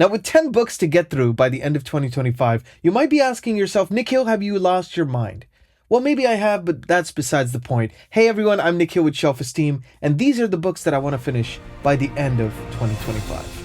Now, with 10 books to get through by the end of 2025, you might be asking yourself, Nikhil, have you lost your mind? Well, maybe I have, but that's besides the point. Hey everyone, I'm Nikhil with Shelf-Esteem, and these are the books that I want to finish by the end of 2025.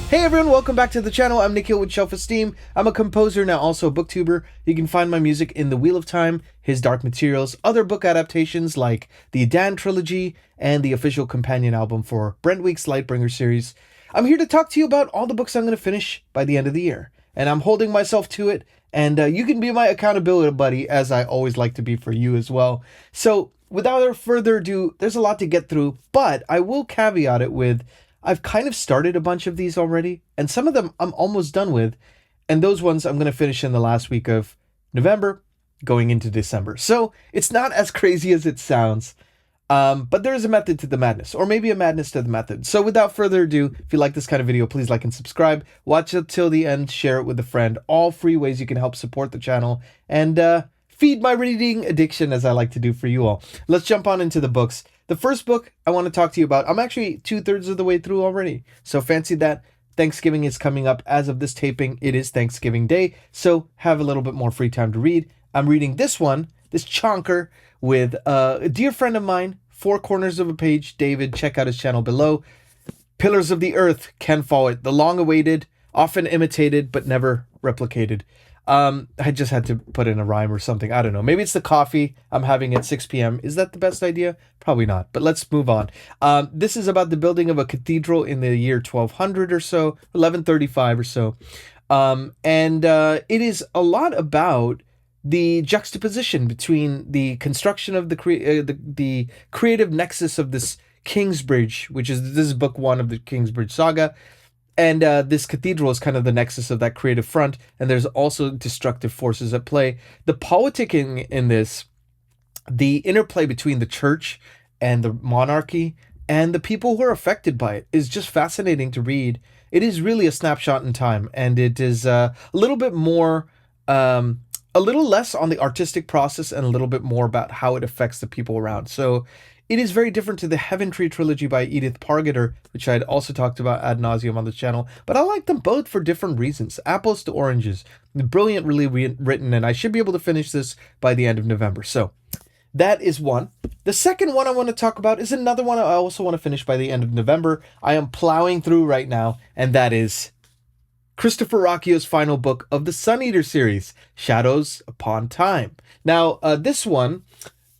Hey everyone, welcome back to the channel. I'm Nikhil with Shelf-Esteem. I'm a composer, now also a booktuber. You can find my music in The Wheel of Time, His Dark Materials, other book adaptations like the Adan trilogy, and the official companion album for Brent Week's Lightbringer series. I'm here to talk to you about all the books I'm going to finish by the end of the year. And I'm holding myself to it, and you can be my accountability buddy, as I always like to be for you as well. So without further ado, there's a lot to get through, but I will caveat it with I've kind of started a bunch of these already, and some of them I'm almost done with, and those ones I'm going to finish in the last week of November, going into December. So it's not as crazy as it sounds, but there is a method to the madness, or maybe a madness to the method. So without further ado, if you like this kind of video, please like and subscribe. Watch it till the end, share it with a friend. All free ways you can help support the channel, and feed my reading addiction, as I like to do for you all. Let's jump on into the books. The first book I want to talk to you about, I'm actually 2/3 of the way through already. So fancy that. Thanksgiving is coming up. As of this taping, it is Thanksgiving Day. So have a little bit more free time to read. I'm reading this one, this chonker, with a dear friend of mine, Four Corners of a Page, David. Check out his channel below. Pillars of the Earth, Ken Follett. The long-awaited, often imitated, but never replicated. I just had to put in a rhyme or something. I don't know. Maybe it's the coffee I'm having at 6 p.m. Is that the best idea? Probably not. But let's move on. This is about the building of a cathedral in the year 1200 or so, 1135 or so. It is a lot about the juxtaposition between the construction of the creative nexus of this Kingsbridge, this is book 1 of the Kingsbridge saga. And this cathedral is kind of the nexus of that creative front, and there's also destructive forces at play. The politicking in this, the interplay between the church and the monarchy and the people who are affected by it is just fascinating to read. It is really a snapshot in time, and it is a little bit more, a little less on the artistic process and a little bit more about how it affects the people around. So it is very different to the Heaven Tree trilogy by Edith Pargeter, which I had also talked about ad nauseum on the channel, but I like them both for different reasons. Apples to oranges. Brilliantly written, and I should be able to finish this by the end of November. So that is one. The second one I want to talk about is another one I also want to finish by the end of November. I am plowing through right now, and that is Christopher Ruocchio's final book of the Sun Eater series, Shadows Upon Time. Now, this one,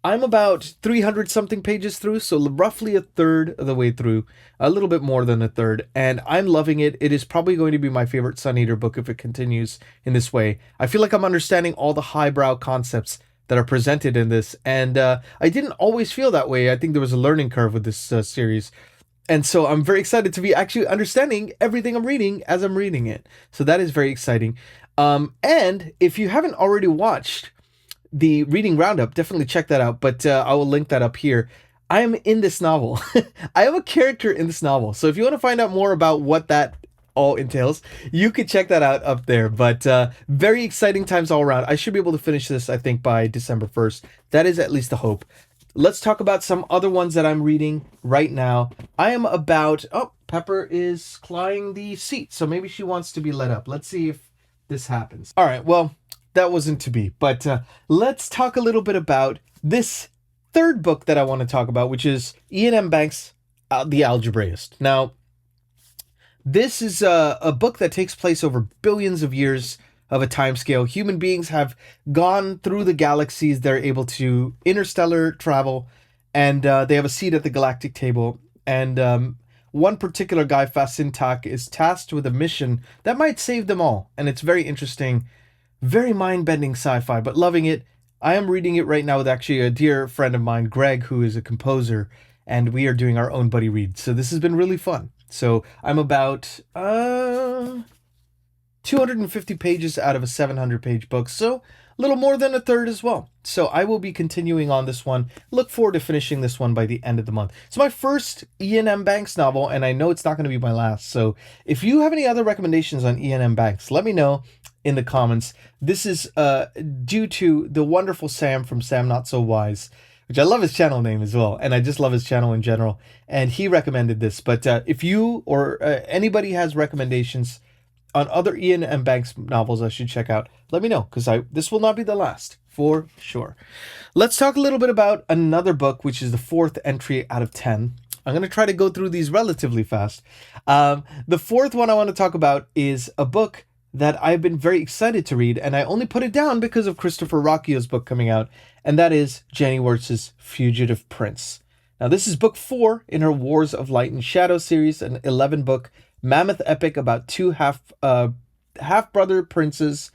I'm about 300 something pages through, so roughly a third of the way through, a little bit more than a third, and I'm loving it. It is probably going to be my favorite Sun Eater book if it continues in this way. I feel like I'm understanding all the highbrow concepts that are presented in this, and I didn't always feel that way. I think there was a learning curve with this series, and so I'm very excited to be actually understanding everything I'm reading as I'm reading it. So that is very exciting. And if you haven't already watched the reading roundup, definitely check that out, but I will link that up here. I am in this novel. I am a character in this novel, so if you want to find out more about what that all entails, you could check that out up there. But very exciting times all around. I should be able to finish this, I think, by December 1st. That is at least the hope. Let's talk about some other ones that I'm reading right now. I am about, oh, Pepper is clawing the seat, so maybe she wants to be let up. Let's see if this happens. All right, well, that wasn't to be, but let's talk a little bit about this third book that I want to talk about, which is Iain M. Banks' The Algebraist. Now, this is a book that takes place over billions of years of a time scale. Human beings have gone through the galaxies. They're able to interstellar travel, and they have a seat at the galactic table. And one particular guy, Fasintak, is tasked with a mission that might save them all. And it's very interesting. Very mind-bending sci-fi, but loving it. I am reading it right now with actually a dear friend of mine, Greg, who is a composer, and we are doing our own buddy read. So this has been really fun. So I'm about 250 pages out of a 700-page book, so little more than a third as well. So I will be continuing on this one. Look forward to finishing this one by the end of the month. It's my first Ian M. Banks novel, and I know it's not going to be my last. So if you have any other recommendations on Ian M. Banks, let me know in the comments. This is due to the wonderful Sam from Sam Not So Wise, which I love his channel name as well, and I just love his channel in general. And he recommended this. But if you or anybody has recommendations on other Ian M. Banks novels I should check out, let me know, because this will not be the last, for sure. Let's talk a little bit about another book, which is the 4th entry out of 10. I'm going to try to go through these relatively fast. The 4th one I want to talk about is a book that I've been very excited to read, and I only put it down because of Christopher Rocchio's book coming out, and that is Jenny Wirtz's Fugitive Prince. Now, this is book 4 in her Wars of Light and Shadow series, an 11-book mammoth epic about two half-brother princes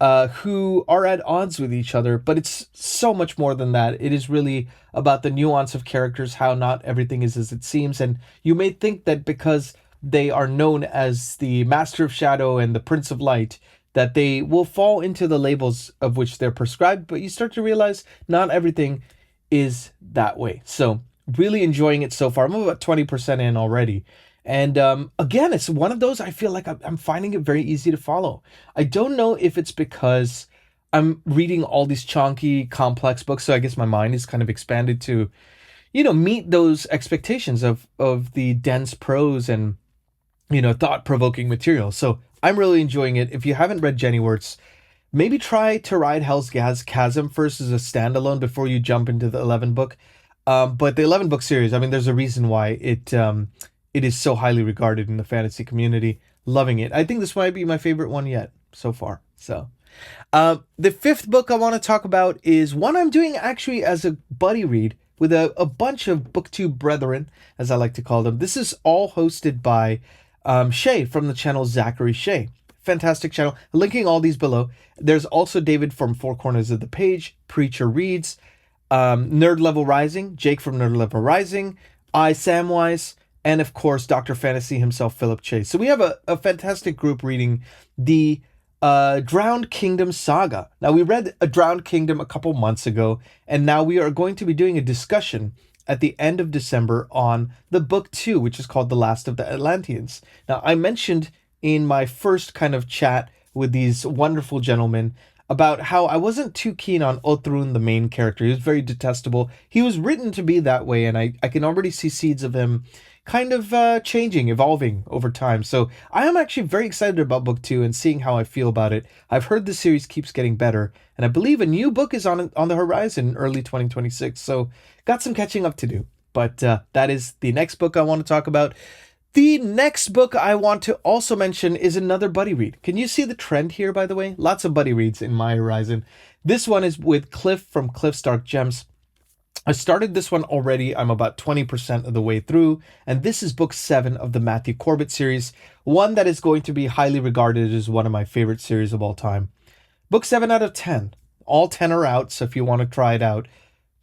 who are at odds with each other, but it's so much more than that. It is really about the nuance of characters, how not everything is as it seems, and you may think that because they are known as the Master of Shadow and the Prince of Light, that they will fall into the labels of which they're prescribed, but you start to realize not everything is that way. So really enjoying it so far. I'm about 20% in already. And again, it's one of those, I feel like I'm finding it very easy to follow. I don't know if it's because I'm reading all these chunky, complex books, so I guess my mind is kind of expanded to, meet those expectations of the dense prose and, thought-provoking material. So I'm really enjoying it. If you haven't read Jenny Wirtz, maybe try To Ride Hell's Chasm first as a standalone before you jump into the 11-book. But the 11-book series, I mean, there's a reason why it is so highly regarded in the fantasy community. Loving it. I think this might be my favorite one yet so far. So the 5th book I want to talk about is one I'm doing actually as a buddy read with a bunch of Booktube brethren, as I like to call them. This is all hosted by Shay from the channel Zachary Shay. Fantastic channel. Linking all these below. There's also David from Four Corners of the Page, Preacher Reads, Nerd Level Rising, Jake from Nerd Level Rising, Samwise, and of course, Dr. Fantasy himself, Philip Chase. So we have a fantastic group reading the Drowned Kingdom saga. Now, we read A Drowned Kingdom a couple months ago, and now we are going to be doing a discussion at the end of December on the book 2, which is called The Last of the Atalanteans. Now, I mentioned in my first kind of chat with these wonderful gentlemen about how I wasn't too keen on Otrun, the main character. He was very detestable. He was written to be that way, and I can already see seeds of him kind of changing, evolving over time. So I am actually very excited about book 2 and seeing how I feel about it. I've heard the series keeps getting better, and I believe a new book is on the horizon early 2026. So got some catching up to do. But that is the next book I want to talk about. The next book I want to also mention is another buddy read. Can you see the trend here, by the way? Lots of buddy reads in my horizon. This one is with Cliff from Cliff's Dark Gems. I started this one already. I'm about 20% of the way through, and this is book 7 of the Matthew Corbett series, one that is going to be highly regarded as one of my favorite series of all time. Book 7 out of 10. All 10 are out, so if you want to try it out,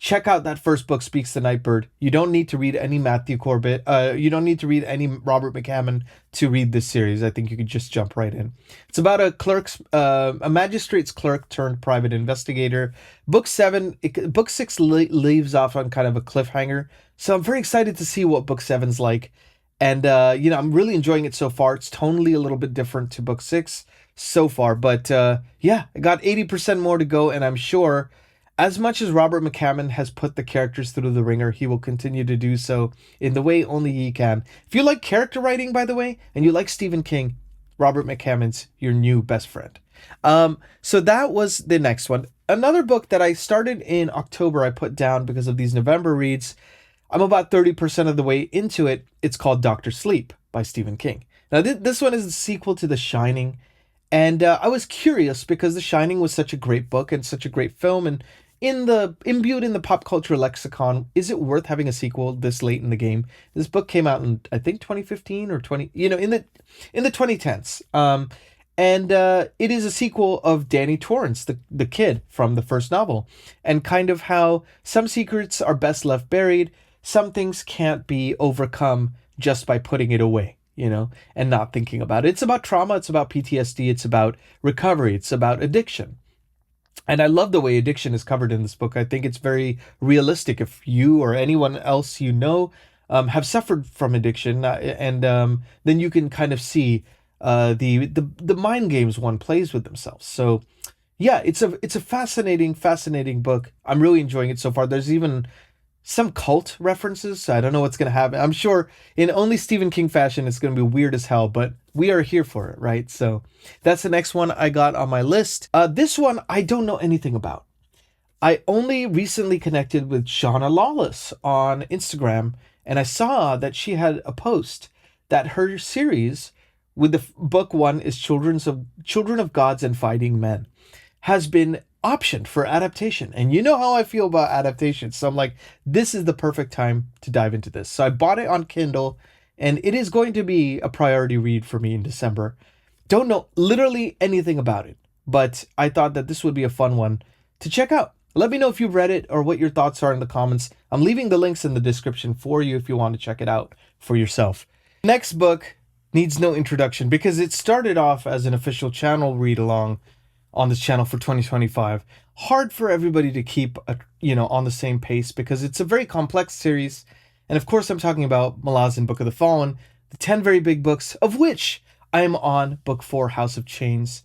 check out that first book, Speaks the Nightbird. You don't need to read any Matthew Corbett. You don't need to read any Robert McCammon to read this series. I think you could just jump right in. It's about a magistrate's clerk turned private investigator. Book 6 leaves off on kind of a cliffhanger. So I'm very excited to see what book 7's like. And, I'm really enjoying it so far. It's tonally a little bit different to book 6 so far. But, I got 80% more to go, and I'm sure as much as Robert McCammon has put the characters through the ringer, he will continue to do so in the way only he can. If you like character writing, by the way, and you like Stephen King, Robert McCammon's your new best friend. So that was the next one. Another book that I started in October, I put down because of these November reads. I'm about 30% of the way into it. It's called Dr. Sleep by Stephen King. Now, this one is the sequel to The Shining. And I was curious because The Shining was such a great book and such a great film, and imbued in the pop culture lexicon, is it worth having a sequel this late in the game? This book came out in, I think, 2015 or in the 2010s. And it is a sequel of Danny Torrance, the kid from the first novel, and kind of how some secrets are best left buried. Some things can't be overcome just by putting it away, and not thinking about it. It's about trauma. It's about PTSD. It's about recovery. It's about addiction. And I love the way addiction is covered in this book. I think it's very realistic. If you or anyone else you know have suffered from addiction, and then you can kind of see the mind games one plays with themselves. So yeah, it's a fascinating book. I'm really enjoying it so far. There's even some cult references. So I don't know what's going to happen. I'm sure in only Stephen King fashion, it's going to be weird as hell, but we are here for it, right? So that's the next one I got on my list. This one I don't know anything about. I only recently connected with Shauna Lawless on Instagram, and I saw that she had a post that her series with the book one is Children of Gods and Fighting Men has been optioned for adaptation. And you know how I feel about adaptations. So I'm like, this is the perfect time to dive into this. So I bought it on Kindle, and it is going to be a priority read for me in December. Don't know literally anything about it, but I thought that this would be a fun one to check out. Let me know if you've read it or what your thoughts are in the comments. I'm leaving the links in the description for you if you want to check it out for yourself. Next book needs no introduction because it started off as an official channel read along on this channel for 2025. Hard for everybody to keep on the same pace because it's a very complex series. And of course I'm talking about Malazan Book of the Fallen, the 10 very big books, of which I am on book 4, House of Chains.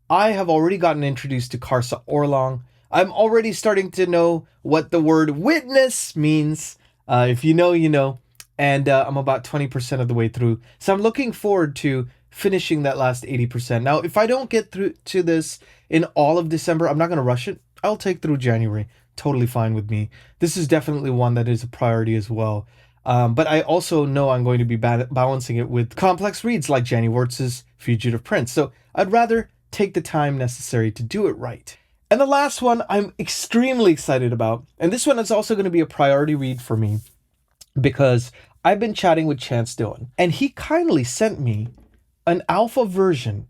I have already gotten introduced to Karsa Orlong. I'm already starting to know what the word witness means. If you know, you know. And I'm about 20% of the way through. So I'm looking forward to finishing that last 80%. Now, if I don't get through to this in all of December, I'm not going to rush it. I'll take through January. Totally fine with me. This is definitely one that is a priority as well. But I also know I'm going to be balancing it with complex reads like Janny Wirtz's Fugitive Prince. So I'd rather take the time necessary to do it right. And the last one I'm extremely excited about. And this one is also going to be a priority read for me because I've been chatting with Chance Dillon, and he kindly sent me an alpha version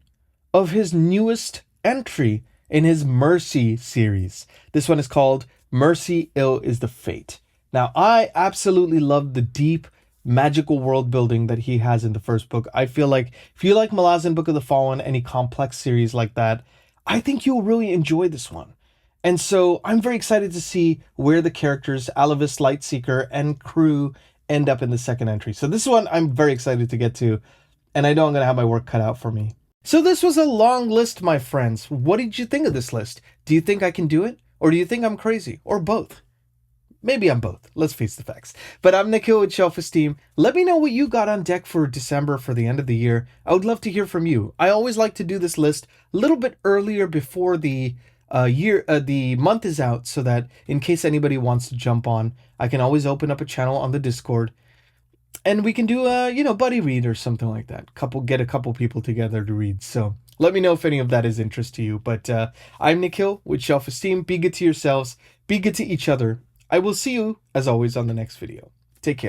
of his newest entry in his Mercy series. This one is called Mercy, Ill is the Fate. Now, I absolutely love the deep magical world building that he has in the first book. I feel like if you like Malazan Book of the Fallen, any complex series like that, I think you'll really enjoy this one. And so I'm very excited to see where the characters Alavis, Lightseeker, and crew end up in the second entry. So this one I'm very excited to get to, and I know I'm going to have my work cut out for me. So this was a long list, my friends. What did you think of this list? Do you think I can do it? Or do you think I'm crazy? Or both? Maybe I'm both. Let's face the facts. But I'm Nikhil with Shelf-Esteem. Let me know what you got on deck for December, for the end of the year. I would love to hear from you. I always like to do this list a little bit earlier before the month is out, so that in case anybody wants to jump on, I can always open up a channel on the Discord, and we can do a buddy read or something like that. Get a couple people together to read. So let me know if any of that is interest to you. But I'm Nikhil with Shelf-Esteem. Be good to yourselves. Be good to each other. I will see you as always on the next video. Take care.